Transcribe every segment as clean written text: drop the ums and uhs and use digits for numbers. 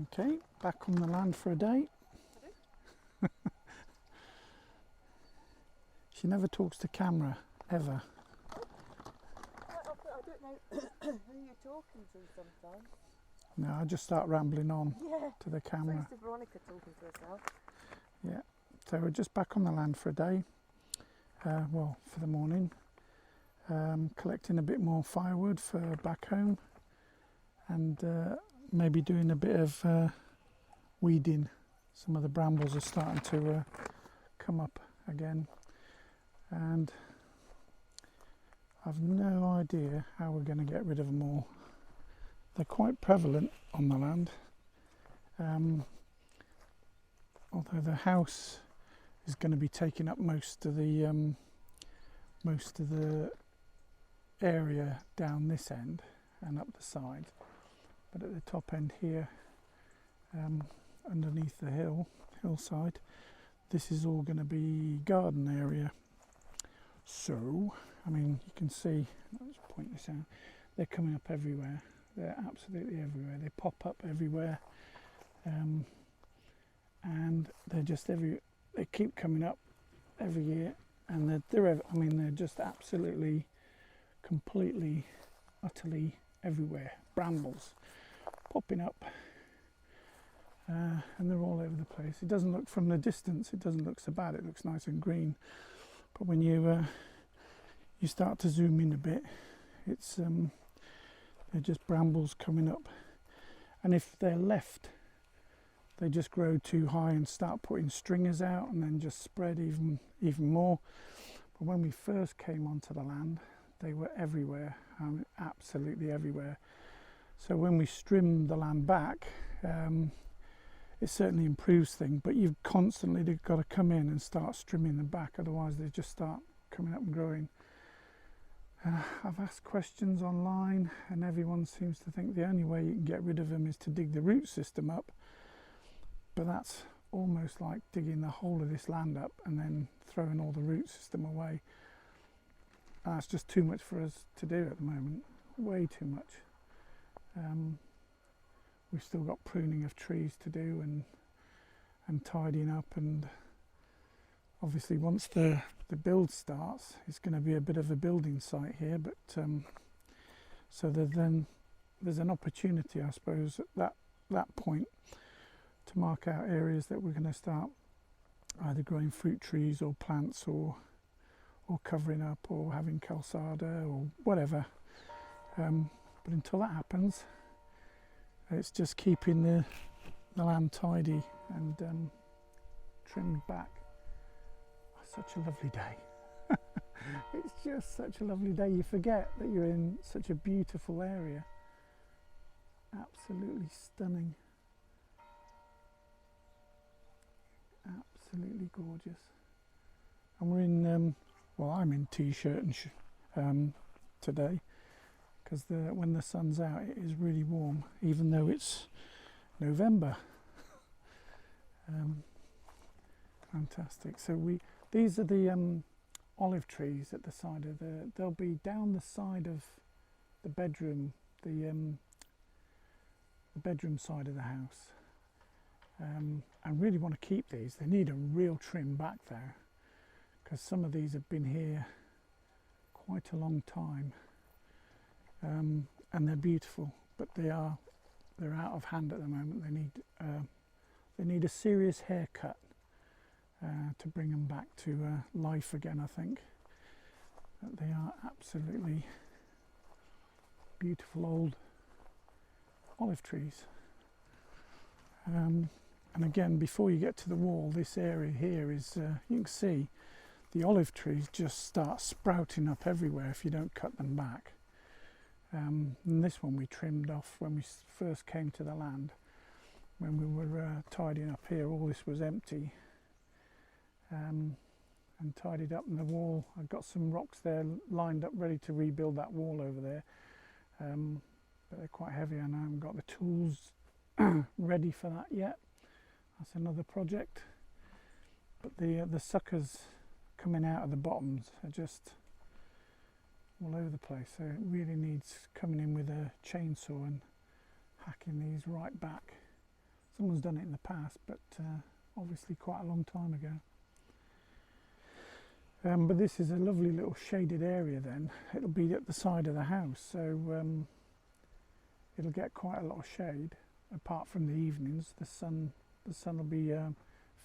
Okay, back on the land for a day. She never talks to camera, ever. I don't know who you're talking to sometimes. No, I just start rambling on to the camera. Thanks to Veronica talking to herself. Yeah, so we're just back on the land for a day. Well, for the morning. Collecting a bit more firewood for back home. And maybe doing a bit of weeding. Some of the brambles are starting to come up again, and I've no idea how we're going to get rid of them all. They're quite prevalent on the land, although the house is going to be taking up most of the area down this end and up the side. But at the top end here, underneath the hillside, this is all going to be garden area. So, I mean, you can see, let's point this out, they're coming up everywhere. They're absolutely everywhere. They pop up everywhere, and they're just they keep coming up every year, and they're just absolutely, completely, utterly everywhere. Brambles popping up, and they're all over the place. It doesn't look, from the distance, it doesn't look so bad. It looks nice and green, but when you start to zoom in a bit, it's they're just brambles coming up, and if they're left, they just grow too high and start putting stringers out, and then just spread even more. But when we first came onto the land, they were everywhere, absolutely everywhere. So when we trimmed the land back, it certainly improves things, but you've constantly got to come in and start trimming them back, otherwise they just start coming up and growing. I've asked questions online, and everyone seems to think the only way you can get rid of them is to dig the root system up, but that's almost like digging the whole of this land up and then throwing all the root system away. That's just too much for us to do at the moment, way too much. We've still got pruning of trees to do and tidying up, and obviously once the build starts, it's going to be a bit of a building site here, but so then there's an opportunity, I suppose, at that point to mark out areas that we're going to start either growing fruit trees or plants, or covering up, or having calçada or whatever. But until that happens, it's just keeping the land tidy and trimmed back. Such a lovely day. It's just such a lovely day. You forget that you're in such a beautiful area. Absolutely stunning. Absolutely gorgeous. And we're in, well, I'm in t-shirt and today, because when the sun's out it is really warm, even though it's November. Fantastic. So these are the olive trees at the side of they'll be down the side of the bedroom, the bedroom side of the house. I really want to keep these. They need a real trim back there, because some of these have been here quite a long time, and they're beautiful, but they're out of hand at the moment. They need a serious haircut to bring them back to life again, I think. But they are absolutely beautiful old olive trees. And again, before you get to the wall, this area here is, you can see the olive trees just start sprouting up everywhere if you don't cut them back. And this one we trimmed off when we first came to the land. When we were tidying up here, all this was empty, and tidied up. In the wall, I've got some rocks there lined up ready to rebuild that wall over there, but they're quite heavy and I haven't got the tools ready for that yet. That's another project. But the suckers coming out of the bottoms are just all over the place, so it really needs coming in with a chainsaw and hacking these right back. Someone's done it in the past, but obviously quite a long time ago. But this is a lovely little shaded area then. It'll be at the side of the house, so it'll get quite a lot of shade. Apart from the evenings, the sun will be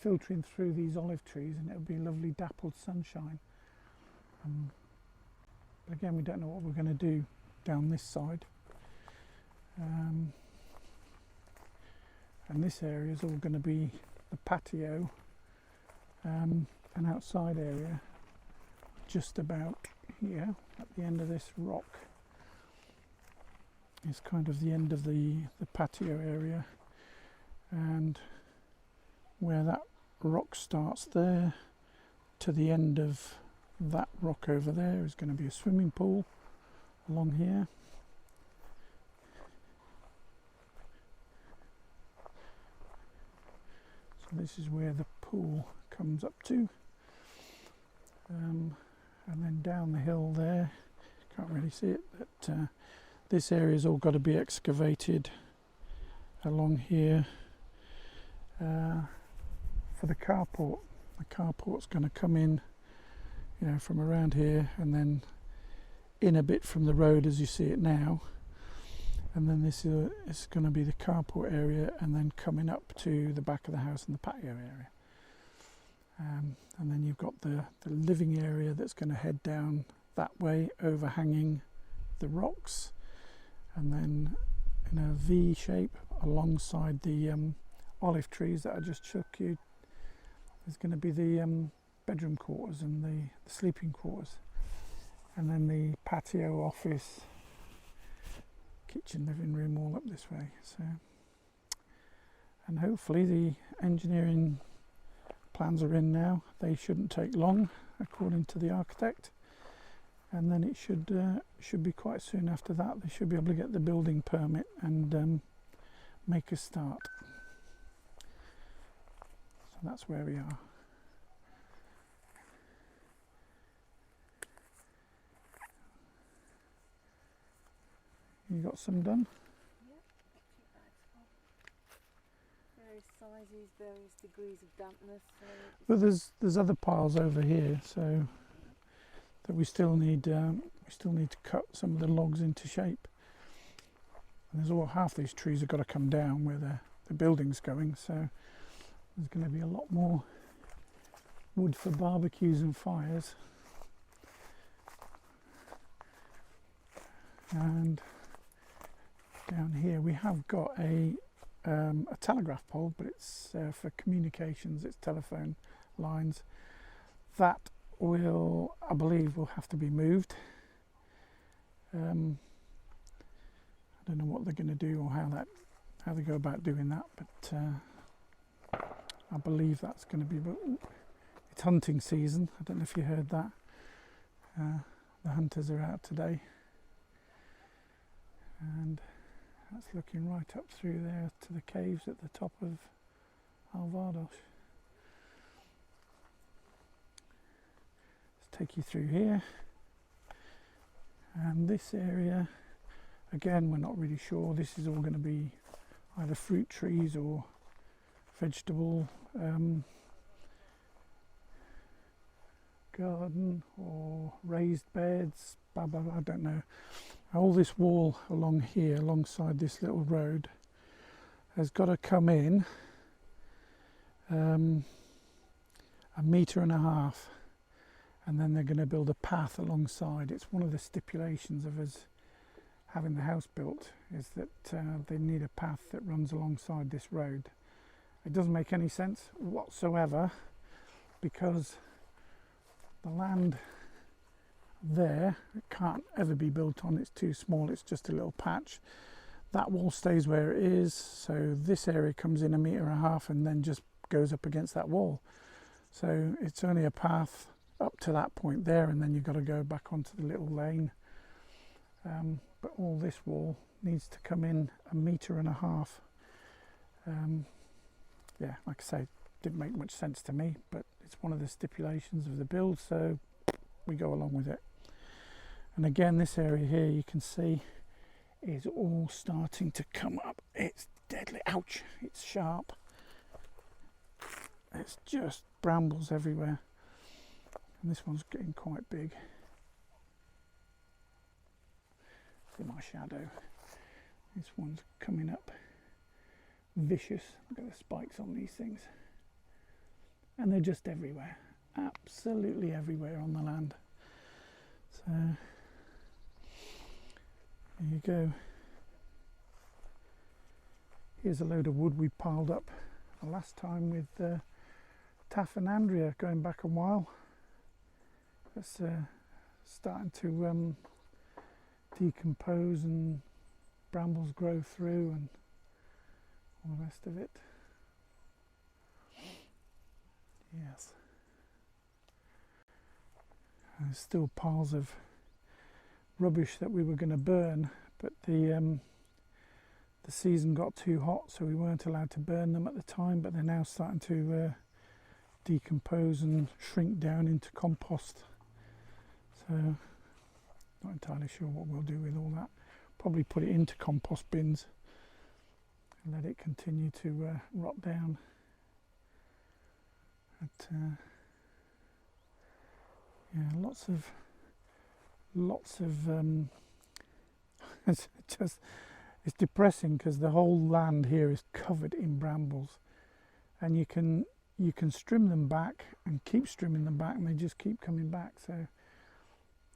filtering through these olive trees, and it'll be lovely dappled sunshine. But again, we don't know what we're going to do down this side. And this area is all going to be the patio, an outside area just about here at the end of this rock. It's kind of the end of the patio area, and where that rock starts there to the end of that rock over there is going to be a swimming pool along here. So this is where the pool comes up to, and then down the hill there, can't really see it, but this area's all got to be excavated along here for the carport. The carport's going to come in, you know, from around here and then in a bit from the road as you see it now, and then this is going to be the carport area, and then coming up to the back of the house and the patio area. And then you've got the living area that's going to head down that way, overhanging the rocks, and then in a V shape alongside the olive trees that I just showed you, there's going to be the bedroom quarters and the sleeping quarters, and then the patio, office, kitchen, living room all up this way. So, and hopefully the engineering plans are in now. They shouldn't take long according to the architect, and then it should be quite soon after that they should be able to get the building permit and make a start. So that's where we are. You got some done? Yep, various sizes, various degrees of dampness. But there's other piles over here, so that we still need to cut some of the logs into shape. And there's half these trees have got to come down where the building's going, so there's going to be a lot more wood for barbecues and fires. And down here we have got a telegraph pole, but it's for communications, it's telephone lines. That will, I believe, will have to be moved. I don't know what they're going to do or how they go about doing that, but I believe that's going to be, but it's hunting season. I don't know if you heard that. The hunters are out today, and that's looking right up through there to the caves at the top of Alvardos. Let's take you through here, and this area again we're not really sure. This is all going to be either fruit trees or vegetable garden or raised beds, I don't know. All this wall along here, alongside this little road, has got to come in 1.5 meters, and then they're going to build a path alongside. It's one of the stipulations of us having the house built, is that they need a path that runs alongside this road. It doesn't make any sense whatsoever, because the land there, it can't ever be built on. It's too small, it's just a little patch. That wall stays where it is, so this area comes in 1.5 meters and then just goes up against that wall. So it's only a path up to that point there, and then you've got to go back onto the little lane. But all this wall needs to come in 1.5 meters. Yeah, like I say, didn't make much sense to me, but it's one of the stipulations of the build, so we go along with it. And again, this area here you can see is all starting to come up. It's deadly. Ouch, it's sharp. It's just brambles everywhere. And this one's getting quite big. See my shadow. This one's coming up vicious. Look at the spikes on these things. And they're just everywhere. Absolutely everywhere on the land. So there you go. Here's a load of wood we piled up last time with Taff and Andrea, going back a while. It's starting to decompose and brambles grow through and all the rest of it. Yes. And there's still piles of rubbish that we were going to burn, but the season got too hot, so we weren't allowed to burn them at the time, but they're now starting to decompose and shrink down into compost. So not entirely sure what we'll do with all that. Probably put it into compost bins and let it continue to rot down. But yeah, lots of it's depressing because the whole land here is covered in brambles, and you can strim them back and keep strimming them back, and they just keep coming back. So,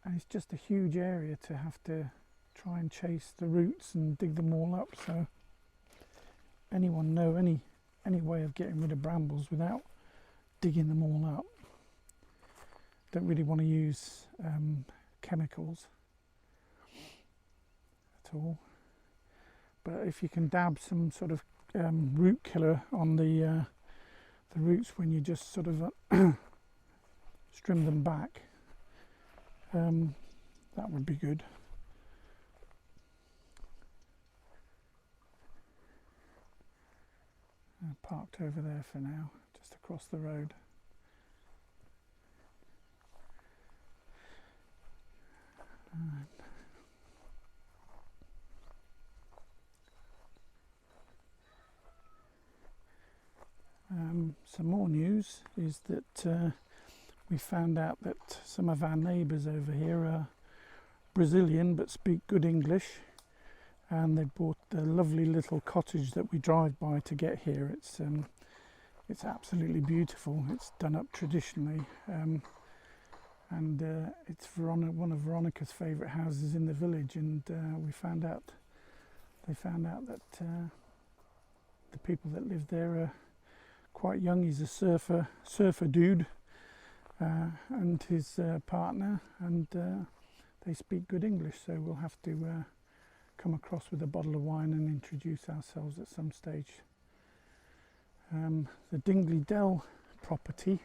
and it's just a huge area to have to try and chase the roots and dig them all up. So anyone know any way of getting rid of brambles without digging them all up? Don't really want to use chemicals at all, but if you can dab some sort of root killer on the roots when you just sort of strim them back, that would be good. Parked over there for now, just across the road. Some more news is that we found out that some of our neighbours over here are Brazilian but speak good English, and they bought the lovely little cottage that we drive by to get here. It's absolutely beautiful. It's done up traditionally, and it's one of Veronica's favourite houses in the village. And they found out that the people that live there are quite young. He's a surfer dude, and his partner, and they speak good English. So we'll have to come across with a bottle of wine and introduce ourselves at some stage. The Dingley Dell property,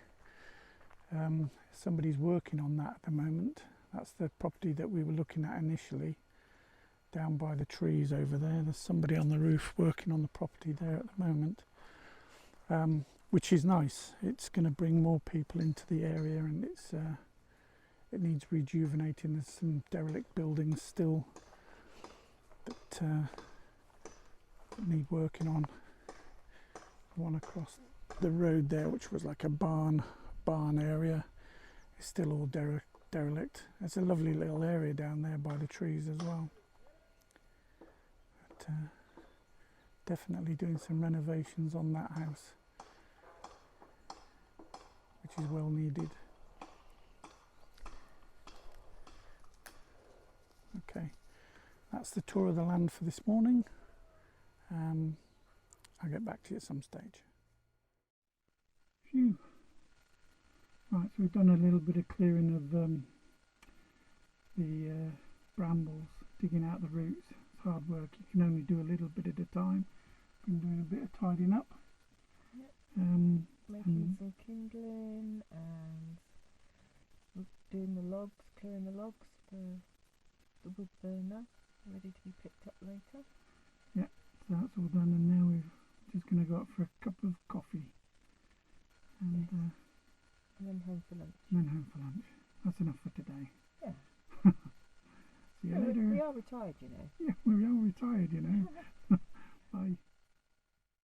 somebody's working on that at the moment. That's the property that we were looking at initially, down by the trees over there. There's somebody on the roof working on the property there at the moment, which is nice. It's going to bring more people into the area, and it needs rejuvenating. There's some derelict buildings still that need working on. The one across the road there, which was like a barn area, is still all derelict. It's a lovely little area down there by the trees as well. But definitely doing some renovations on that house, which is well needed. Okay, that's the tour of the land for this morning. I'll get back to you at some stage. Phew. Right, so we've done a little bit of clearing of the brambles, digging out the roots. It's hard work. You can only do a little bit at a time. Been doing a bit of tidying up. Yep. Making some kindling and doing the logs, clearing the logs for the wood burner, ready to be picked up later. Yeah, so that's all done, and now we're just going to go up for a cup of coffee.